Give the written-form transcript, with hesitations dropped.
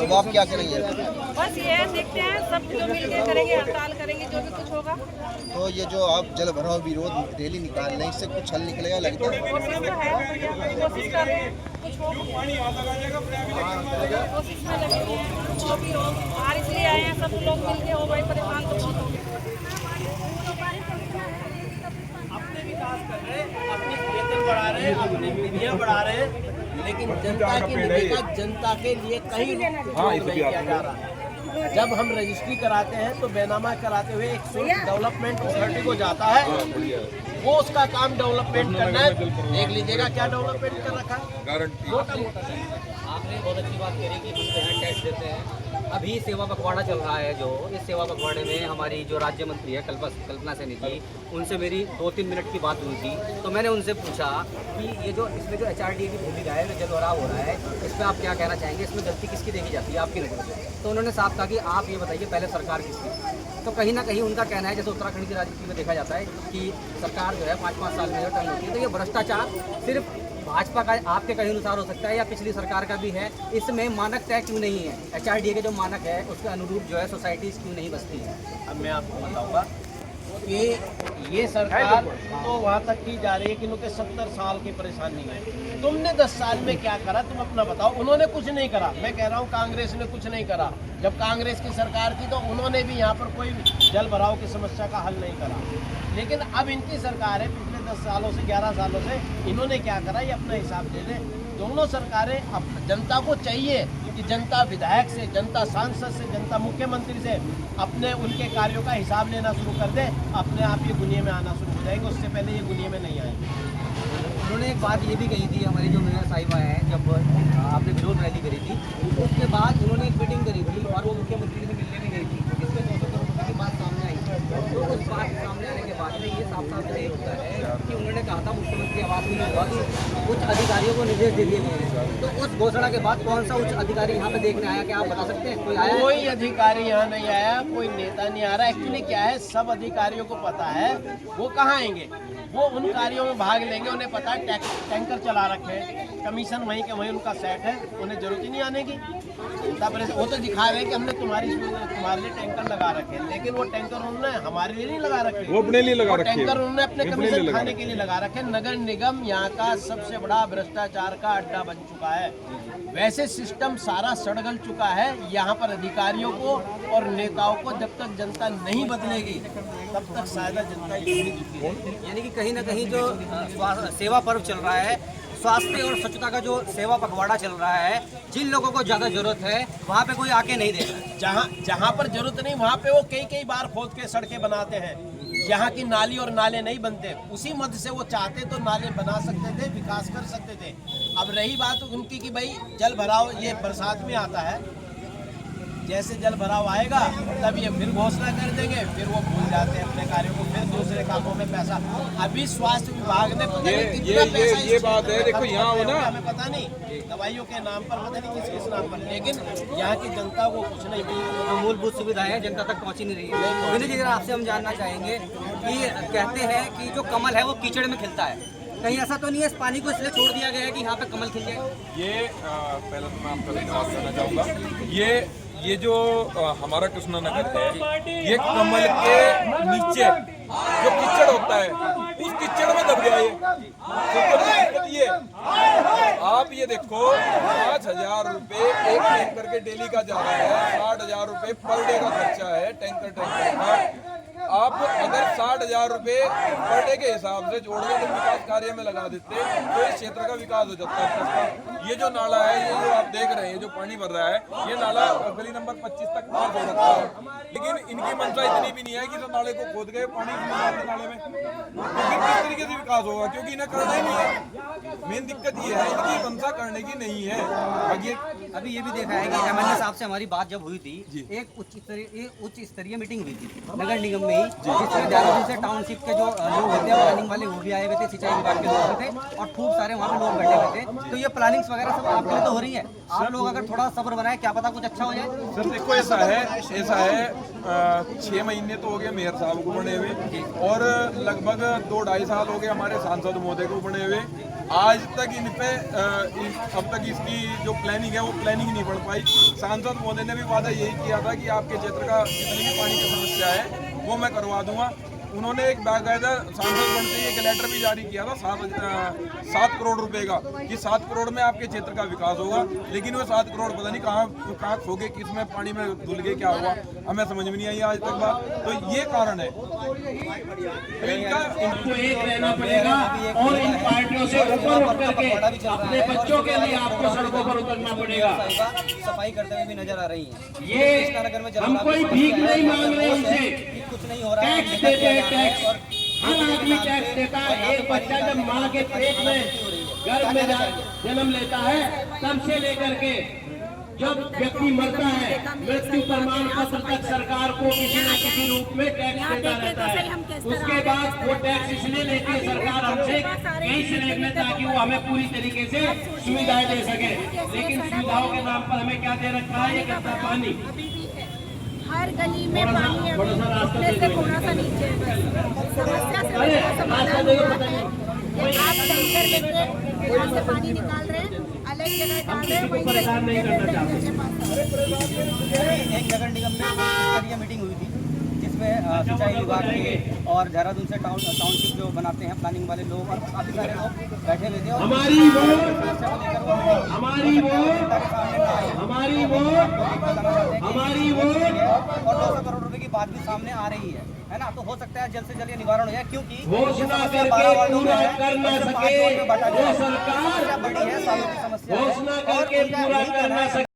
अब आप क्या करेंगे? बस ये देखते हैं, सब जो मिलके करेंगे, हड़ताल करेंगे, जो भी कुछ होगा। तो ये जो आप जल भराव विरोध रैली निकाल रहे हैं, इससे कुछ हल निकलेगा लगता है? कोशिश तो है, कोशिश कर रहे हैं, कुछ हो कोशिश में लगे हुए हैं, जो भी हो। बाहर इसलिए आए हैं, सब लोग मिलके हो भाई, परेशान तो बहुत हो गए। अपने विकास कर रहे हैं, अपनी वेतन बढ़ा रहे हैं, अपनी विधियां बढ़ा रहे हैं, लेकिन जनता की निविदा जनता के लिए कहीं नहीं किया जा रहा है। जब हम रजिस्ट्री कराते हैं तो बेनामा कराते हुए एक डेवलपमेंट अथॉरिटी को जाता है, वो उसका काम डेवलपमेंट करना है। देख लीजिएगा क्या डेवलपमेंट कर रखा है, मोटा मोटा। आपने बहुत अच्छी बात करी कि हम जो है टैक्स देते हैं। अभी सेवा पखवाड़ा चल रहा है, जो इस सेवा पखवाड़े में हमारी जो राज्य मंत्री है कल्पना सैनी जी, उनसे मेरी 2-3 मिनट की बात हुई थी। तो मैंने उनसे पूछा कि ये जो इसमें जो HRDA की भूमिका है, जो जल भराव हो रहा है, इस पर आप क्या कहना चाहेंगे, इसमें गलती किसकी देखी जाती है आपकी नज़र से? तो उन्होंने साफ कहा कि आप ये बताइए पहले सरकार किसकी। तो कहीं ना कहीं उनका कहना है, जैसे उत्तराखंड की राजनीति में देखा जाता है कि सरकार जो है 5-5 साल में जो टर्न होती है, तो ये भ्रष्टाचार सिर्फ भाजपा का आपके कहीं अनुसार हो सकता है या पिछली सरकार का भी है। इसमें मानक तय क्यों नहीं है? HRDA के जो मानक है उसके अनुरूप जो है सोसाइटीज क्यों नहीं बसती है? अब मैं आपको बताऊंगा कि ये सरकार तो वहाँ तक की जा रही है कि उनके 70 साल की परेशानी है। तुमने 10 साल में क्या करा, तुम अपना बताओ। उन्होंने कुछ नहीं करा। मैं कह रहा हूँ कांग्रेस ने कुछ नहीं करा। जब कांग्रेस की सरकार थी तो उन्होंने भी यहाँ पर कोई जल भराव की समस्या का हल नहीं करा। लेकिन अब इनकी सरकार है, पिछले 10 सालों से 11 सालों से इन्होंने क्या करा ये अपना हिसाब दे दें। दोनों सरकारें अब जनता को चाहिए कि जनता विधायक से, जनता सांसद से, जनता मुख्यमंत्री से अपने उनके कार्यों का हिसाब लेना शुरू कर दे, अपने आप ये दुनिया में आना शुरू हो जाएंगे। उससे पहले ये दुनिया में नहीं आएंगे। उन्होंने एक बात ये भी कही थी, हमारी जो मेयर साहिबा हैं, जब आपने विरोध रैली करी थी उसके बाद उन्होंने एक मीटिंग करी थी और वो मुख्यमंत्री से मिलने भी गई थी, जिसमें 200 करोड़ रुपये की बात सामने आई। तो उस बात सामने आने के बाद में ये साफ साफ नहीं होता है कि उन्होंने कहा था मुख्यमंत्री आवास में होगा कि उच्च अधिकारियों को निर्देश दे दिए गए हैं। तो उस घोषणा के बाद कौन सा उच्च अधिकारी यहाँ पे देखने आया, क्या आप बता सकते हैं? कोई आया? कोई अधिकारी यहाँ नहीं आया, कोई नेता नहीं आ रहा। एक्चुअली क्या है, सब अधिकारियों को पता है वो कहाँ आएंगे, वो उन कार्यों में भाग लेंगे। उन्हें पता है टैंकर चला रखे हैं, कमीशन वहीं के वहीं उनका सेट है, उन्हें जरूरत ही नहीं आने की। वो तो दिखा रहे हैं कि हमने तुम्हारे लिए टैंकर लगा रखे हैं, लेकिन वो टैंकर उन्होंने हमारे लिए नहीं लगा रखे, वो अपने लिए लगा रखे हैं। टैंकर उन्होंने अपने कमीशन खाने के लिए लगा रखे। नगर निगम यहाँ का सबसे बड़ा भ्रष्टाचार का अड्डा बन चुका है। वैसे सिस्टम सारा सड़गल चुका है। यहाँ पर अधिकारियों को और नेताओं को जब तक जनता नहीं बदलेगी तब तक शायद जनता यही दुखी है। यानी कि कहीं ना कहीं जो सेवा पर्व चल रहा है, स्वास्थ्य और स्वच्छता का जो सेवा पखवाड़ा चल रहा है, जिन लोगों को ज़्यादा जरूरत है वहाँ पे कोई आके नहीं दे रहा है। जहाँ पर जरूरत नहीं वहाँ पे वो कई बार खोद के सड़कें बनाते हैं। यहाँ की नाली और नाले नहीं बनते, उसी मद से वो चाहते तो नाले बना सकते थे, विकास कर सकते थे। अब रही बात उनकी कि भाई जल भराव ये बरसात में आता है, जैसे जल भराव आएगा तब ये फिर घोषणा कर देंगे, फिर वो भूल जाते हैं अपने कार्यों को, फिर दूसरे कामों में पैसा। अभी स्वास्थ्य विभाग ने पता नहीं कितना पैसा ये बात है, देखो यहाँ हो ना, हमें पता नहीं दवाइयों के नाम पर, पता नहीं किस नाम पर, लेकिन यहाँ की जनता को कुछ नहीं मिला। जो मूलभूत सुविधाएं जनता तक पहुंची नहीं रही है। विनय जी, आपसे हम जानना चाहेंगे कि कहते हैं कि जो कमल है वो कीचड़ में खिलता है, कहीं ऐसा तो नहीं है इस पानी को इसलिए छोड़ दिया गया है कि यहाँ पे कमल खिल जाए? ये पहले तो मैं आपका धन्यवाद करना चाहूँगा। ये जो हमारा कृष्णा नगर है, ये कमल के नीचे जो कीचड़ होता है उस कीचड़ में दब गया ये। आप ये देखो, 5,000 रुपये एक टैंकर के डेली का जा रहा है, 60,000 रुपये पर डे का खर्चा है टैंकर का। आप अगर 60,000 रुपये पर डे के हिसाब से जोड़ के विकास कार्य में लगा देते तो इस क्षेत्र का विकास हो जाता है। ये जो नाला है, ये जो आप देख रहे हैं जो पानी भर रहा है, ये नाला गली नंबर 25 तक पास हो रखा है। लेकिन इनकी मंशा इतनी भी नहीं है कि तो नाले को खोद गए पानी नाले में, तो फिर किस तरीके से विकास होगा? क्योंकि इन्हें करना ही नहीं है। मेन दिक्कत ये है, इनकी मंशा करने की नहीं है। अभी ये भी देखा है कि MLA साहब से हमारी बात जब हुई थी, एक उच्च स्तरीय मीटिंग हुई थी नगर निगम में, जिसमें देहरादून से टाउनशिप के जो लोग होते हैं, प्लानिंग वाले, वो भी आए हुए थे, सिंचाई विभाग के लोग थे और खूब सारे वहाँ पे लोग बैठे हुए थे। तो ये प्लानिंग्स वगैरह सब आपके लिए तो हो रही है, आप लोग अगर थोड़ा सब्र बनाए, क्या पता कुछ अच्छा हो जाए। सर देखो, ऐसा है 6 महीने तो हो गए मेयर साहब को बने हुए और लगभग 2-2.5 साल हो गए हमारे सांसद महोदय को बने हुए। आज तक इन पे अब तक इसकी जो प्लानिंग है वो प्लानिंग नहीं बढ़ पाई। सांसद महोदय ने भी वादा यही किया था कि आपके क्षेत्र का जितनी भी पानी की समस्या है वो मैं करवा दूंगा। उन्होंने एक बाकायदा सांसद बनते ही एक लेटर भी जारी किया था 7 करोड़ रुपए का कि 7 करोड़ में आपके क्षेत्र का विकास होगा, लेकिन वो 7 करोड़ पता नहीं कहाँ खो गए, किस में पानी में धुल गए, क्या हुआ हमें समझ में नहीं आई आज तक बात। तो ये कारण है। तो आपको एक रहना पड़ेगा और इन पार्टियों से ऊपर उठ करके अपने बच्चों के लिए आपको सड़कों पर उतरना पड़ेगा। सफाई करते हुए भी नजर आ रही है। ये हम कोई भीख नहीं मांग रहे उनसे, कुछ नहीं हो रहा है। टैक्स देते हैं, टैक्स हर आदमी टैक्स देता है। एक बच्चा जब माँ के पेट में गर्भ में जन्म लेता है तब से लेकर के जब व्यक्ति मरता है मृत्यु प्रमाण पत्र तक सरकार को किसी न किसी रूप में टैक्स देता रहता है। उसके बाद वो टैक्स इसलिए लेती है सरकार हमसे यही स्लैब में ताकि वो हमें पूरी तरीके से सुविधाएं दे सके। लेकिन सुविधाओं के नाम पर हमें क्या दे रखा है? ये गंदा पानी। हर गली में पानी है, अपने से थोड़ा सा नीचे है बस। समस्या से बड़ा समाधान हो रहा है। आप टैंकर लेके यहाँ से पानी निकाल रहे हैं, अलग जगह डाल रहे हैं, वहीं से एक नगर निगम में स्तरीय मीटिंग हुई थी जिसमें सिंचाई विभाग के और देहरादून से टाउनशिप जो बनाते हैं प्लानिंग वाले लोग और काफी सारे लोग बैठे हुए थे। और हमारी वोट और 200 करोड़ रुपए की बात भी सामने आ रही है ना। तो हो सकता है जल्द से जल्द ये निवारण हो जाए, क्योंकि घोषणा करके पूरा कर न सके वो सरकार, बड़ी है, सालों की समस्या है। घोषणा करके पूरा कर न सके